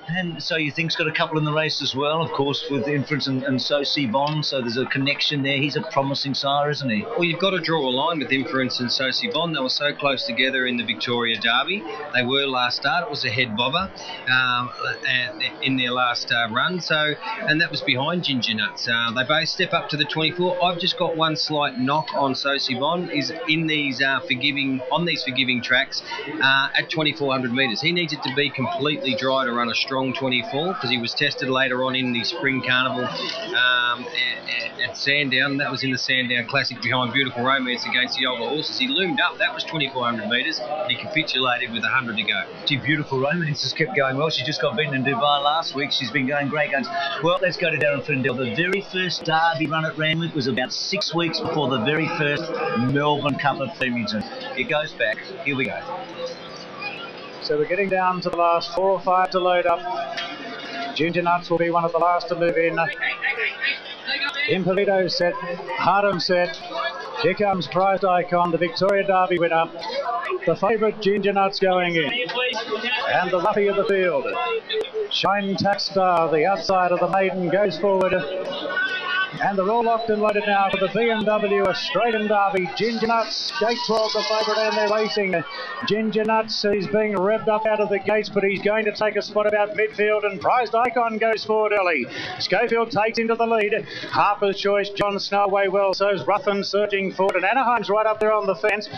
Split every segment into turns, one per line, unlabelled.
And so you think's got a couple in the race as well, of course, with Inference and Sosi Bond. So there's a connection there. He's a promising sire, isn't he?
Well, you've got to draw a line with Inference and Sosi Bond. They were so close together in the Victoria Derby. They were last start. It was a head bobber in their last run. So, and that was behind Ginger Nuts. They both step up to the 24. I've just got one slight knock on Sosi Bond. Is in these forgiving tracks at 2,400 metres. He needs it to be completely dry to run a strong 24, because he was tested later on in the Spring Carnival at Sandown. That was in the Sandown Classic behind Beautiful Romance against the older horses. He loomed up. That was 2,400 metres. He capitulated with 100 to go.
Gee, Beautiful Romance has kept going well. She just got beaten in Dubai last week. She's been going great guns. Well, let's go to Darren Findell. The very first Derby run at Randwick was about 6 weeks before the very first Melbourne Cup at Flemington. It goes back. Here we go.
So we're getting down to the last 4 or 5 to load up. Ginger Nuts will be one of the last to move in. Impolito set, Hardham set. Here comes Prized Icon, the Victoria Derby winner. The favourite Ginger Nuts going in. And the roughie of the field. Shine Tax Star, the outside of the maiden, goes forward. And they're all locked and loaded now for the BMW Australian Derby. Ginger Nuts, gate 12, the favourite, and they're racing. Ginger Nuts is being revved up out of the gates, but he's going to take a spot about midfield, and Prized Icon goes forward early. Schofield takes into the lead. Harper's Choice, John Snow away well, so's Ruffin surging forward, and Anaheim's right up there on the fence.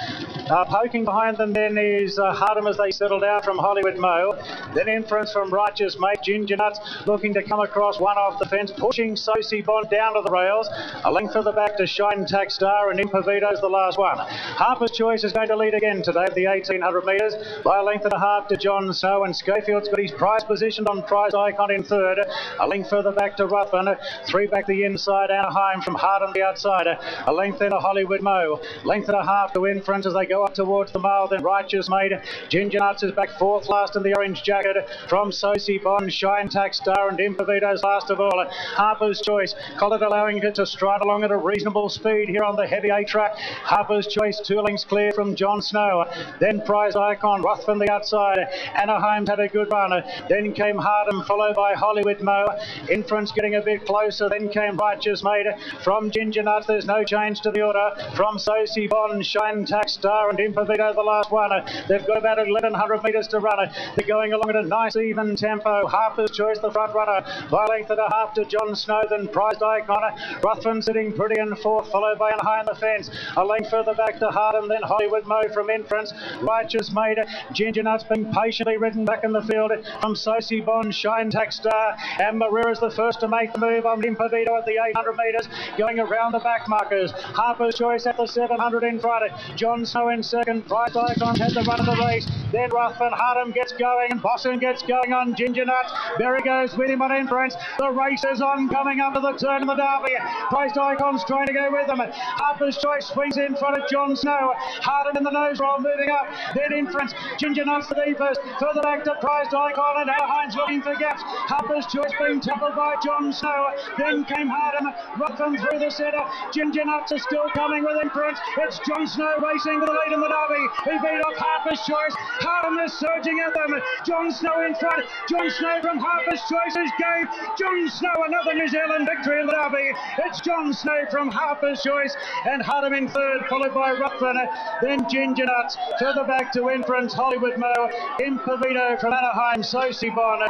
Poking behind them then is Hardham as they settle down from Hollywood Mo. Then Inference from Righteous Mate. Ginger Nuts looking to come across one off the fence, pushing Sosi Bond down to the rails. A length further back to Shine Tax Star, and Impovito's the last one. Harper's Choice is going to lead again today at the 1,800 metres by a length and a half to John Snow, and Schofield's got his prize positioned on Prized Icon in third. A length further back to Ruffin, 3 back the inside, Anaheim from Hardham the outside. A length and a Hollywood Mo. Length and a half to Inference as they go up towards the mile, then Righteous Mate. Ginger Nuts is back 4th last in the orange jacket from Sosi Bond, Shine Tax Star, and Impovito's last of all. Harper's Choice, Collett allowing it to stride along at a reasonable speed here on the heavy A track. Harper's Choice 2 lengths clear from John Snow. Then Prized Icon, Ruthven the outside. Anaheim's had a good run. Then came Hardham, followed by Hollywood Mo. Inference getting a bit closer. Then came Righteous Mate. From Ginger Nuts, there's no change to the order. From Sosi Bond, Shine Tax Star, and Impovito the last one. They've got about 1,100 metres to run. They're going along at a nice even tempo. Harper's Choice the front runner by a length and a half to John Snow. Then Prized Icon. Ruthven sitting pretty in 4th, followed by behind the fence. A length further back to Hardham, then Hollywood Mo from Inference. Righteous Mate. Ginger Nuts being patiently ridden back in the field from Sosi Bond, Shine Tax Star, and Marira's the first to make the move on Impovito at the 800 metres, going around the back markers. Harper's Choice at the 700 in front. John Snow in second. Prized Icon had the run of the race. Then Ruthven, Hardham gets going, and Boston gets going on Ginger Nuts. Berry goes with him on Inference. The race is on, coming up to the turn of the Derby. Prized Icon's trying to go with them. Harper's Choice swings in front of John Snow. Hardham in the nose roll, moving up. Then Inference. Ginger Nuts the deepest. Further back to Prized Icon, and Anaheim's looking for gaps. Harper's Choice being tackled by John Snow. Then came Hardham. Ruthven through the centre. Ginger Nuts is still coming with Inference. It's John Snow racing for the lead in the Derby. He beat off Harper's Choice. Hardham is surging at them. John Snow in front. John Snow from Harper's Choice is gave John Snow another New Zealand victory in the Derby. It's John Snow from Harper's Choice, and Hardham in third, followed by Ruthven. Then Ginger Nuts. Further back to Inference, Hollywood Mo. Impovito from Anaheim, Sosi Bond.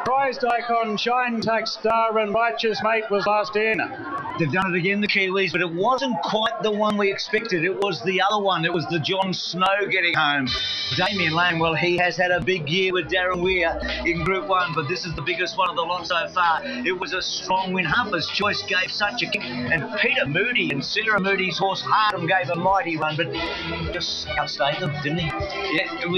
Prized Icon, Shine Tax Star, and Righteous Mate was last in.
They've done it again, the Kiwis, but it wasn't quite the one we expected. It was the other one. It was the John Snow getting home. Damien Lane, well, he has had a big year with Darren Weir in Group 1, but this is the biggest one of the lot so far. It was a strong win. Harper's Choice gave such a kick, and Peter Moody and Sarah Moody's horse Hardham gave a mighty run, but just outstayed them, didn't he?
Yeah, it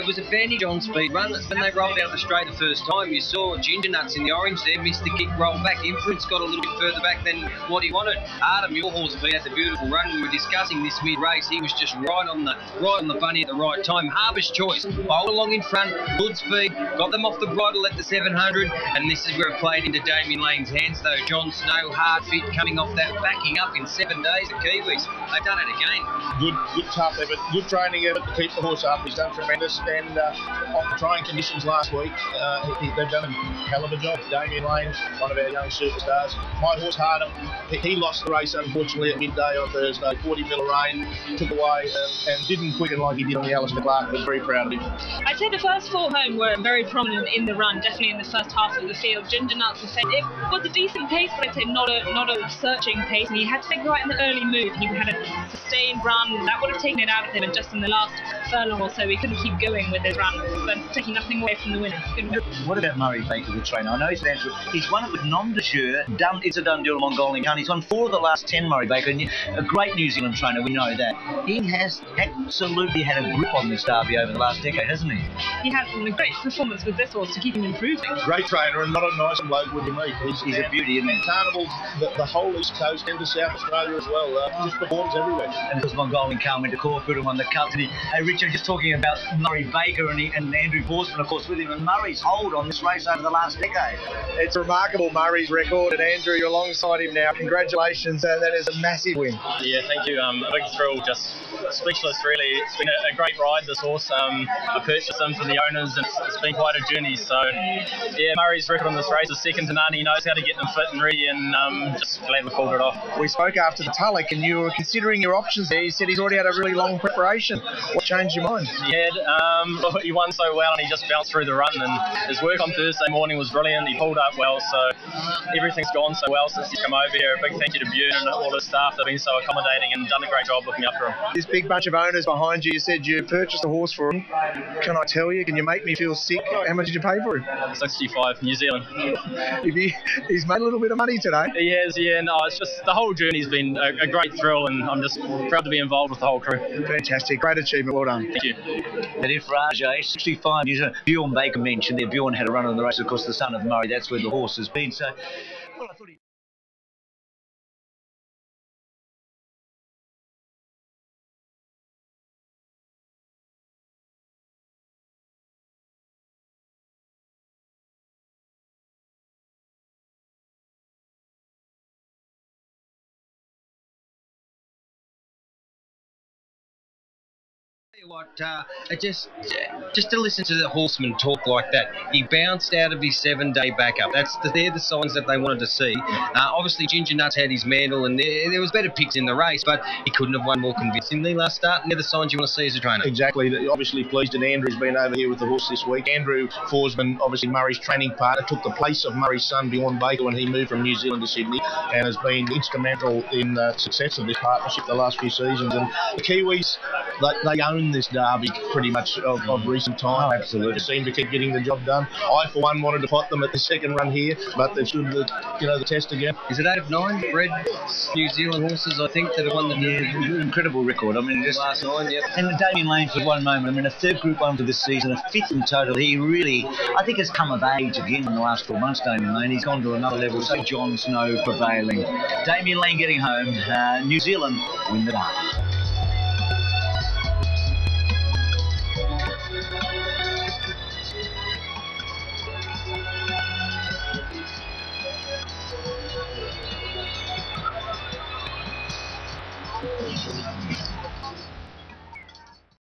was advantage on speed run. When they rolled out the straight the first time, you saw Ginger Nuts in the orange there, missed the kick, rolled back. Inference got a little bit further back than what he wanted. Artem, your horse, has a beautiful run. We were discussing this mid-race. He was just right on the bunny at the right time. Harvest Choice, bowled along in front, good speed, got them off the bridle at the 700, and this is where it played into Damien Lane's hands, though. John Snow, hard fit, coming off that, backing up in 7 days at Kiwis. They've done it again.
Good tough effort, good training effort to keep the horse up. He's done tremendous, and on the trying conditions last week, they've done a hell of a job. Damien Lane, one of our young superstars. My horse Hardham, he lost the race unfortunately at midday on Thursday. 40 mil of rain took away and didn't quicken like he did on the Alistair Clark. Was very proud of him.
I'd say the first 4 home were very prominent in the run, definitely in the first half of the field. Ginger Nuts was it was a decent pace, but I'd say not a searching pace, and he had to take right in the early move. He had a sustained run that would have taken it out of him, and just in the last furlong or so he couldn't keep going with his run, but taking nothing away from the winner.
What about Murray Baker, the trainer? I know he's won it with nom de jure. It's a done deal, Mongolian Khan. He's won 4 of the last 10, Murray Baker, and a great New Zealand trainer, we know that. He has absolutely had a grip on this derby over the last decade, hasn't he?
He had a great performance with this horse to keep him improving.
Great trainer, and not a nice bloke with him.
He's a beauty, isn't he?
Carnival, the whole East Coast into South Australia as well. Just performs everywhere.
And because Mongolian Khan went to Caulfield and won the Cup, did he? Hey, Richard, just talking about Murray Baker and Andrew Borsman, of course, with him, and Murray's hold on this race over the last decade.
It's remarkable, Murray's record, and Andrew, you're alongside him now. Congratulations, that is a massive win.
Yeah, thank you. A big thrill, just speechless really. It's been a great ride, this horse. I purchased him for the owners, and it's been quite a journey. So yeah, Murray's record on this race is second to none. He knows how to get them fit and ready, and just glad we pulled it off.
We spoke after the Tulloch, and you were considering your options there. You said he's already had a really long preparation. What changed your mind?
He had. He won so well, and he just bounced through the run, and his work on Thursday morning was brilliant. He pulled up well, so everything's gone so well since he come over here. A big thank you to Bune and all the staff. They've been so accommodating and done a great job looking after him.
This big bunch of owners behind you, you said you purchased a horse for him. Can I tell you, can you make me feel sick? How much did you pay for him?
65, New Zealand.
He's made a little bit of money today.
He has, yeah. No, it's just the whole journey's been a great thrill, and I'm just proud to be involved with the whole crew.
Fantastic, great achievement, well done.
Thank you.
And if Rajay, 65 years old, Bjorn Baker mentioned there, Bjorn had a run on the race, of course, the son of Murray, that's where the horse has been. So, well, I thought he... What, just to listen to the horseman talk like that, he bounced out of his 7-day backup. They're the signs that they wanted to see. Obviously, Ginger Nuts had his mantle, and there was better picks in the race, but he couldn't have won more convincingly last start. And they're the signs you want to see as a trainer.
Exactly. Obviously pleased that Andrew's been over here with the horse this week. Andrew Forsman, obviously Murray's training partner, took the place of Murray's son, Bjorn Baker, when he moved from New Zealand to Sydney, and has been instrumental in the success of this partnership the last few seasons. And the Kiwis, they own this derby pretty much of recent time.
Oh, absolutely.
They seem to keep getting the job done. I, for one, wanted to fight them at the second run here, but they've stood the test again.
Is it 8 of 9 bred New Zealand horses, I think, that have won the
incredible record. I mean, just
last 9, yep.
And Damien Lane for one moment, I mean, a 3rd Group 1 for this season, a 5th in total. He really, I think, has come of age again in the last 4 months, Damien Lane. He's gone to another level, so John Snow prevailing. Damien Lane getting home. New Zealand win the derby.